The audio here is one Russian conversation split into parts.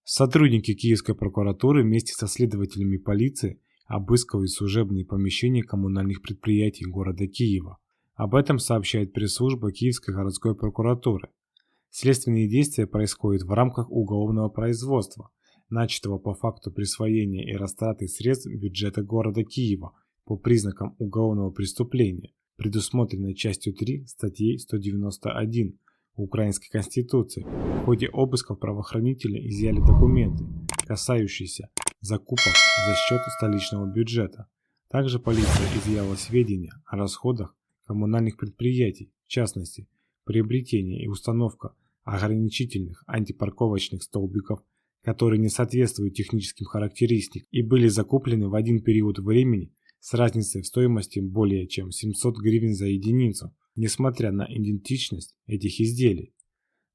Сотрудники Киевской прокуратуры вместе со следователями полиции обыскивают служебные помещения коммунальных предприятий города Киева. Об этом сообщает пресс-служба Киевской городской прокуратуры. Следственные действия происходят в рамках уголовного производства, начатого по факту присвоения и растраты средств бюджета города Киева по признакам уголовного преступления, предусмотренной частью 3 статьи 191 Украинской Конституции. В ходе обысков правоохранители изъяли документы, касающиеся закупок за счет столичного бюджета. Также полиция изъяла сведения о расходах коммунальных предприятий, в частности, приобретение и установка ограничительных антипарковочных столбиков, которые не соответствуют техническим характеристикам и были закуплены в один период времени с разницей в стоимости более чем 700 гривен за единицу, несмотря на идентичность этих изделий.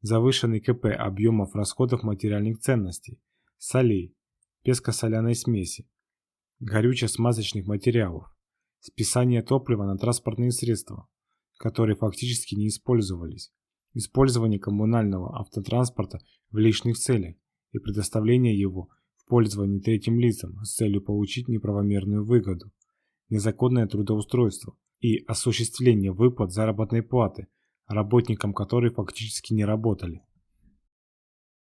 Завышенный КП объемов расходов материальных ценностей, солей, песко-соляной смеси, горюче-смазочных материалов, списание топлива на транспортные средства, которые фактически не использовались, использование коммунального автотранспорта в личных целях и предоставление его в пользование третьим лицам с целью получить неправомерную выгоду, незаконное трудоустройство и осуществление выплат заработной платы работникам, которые фактически не работали.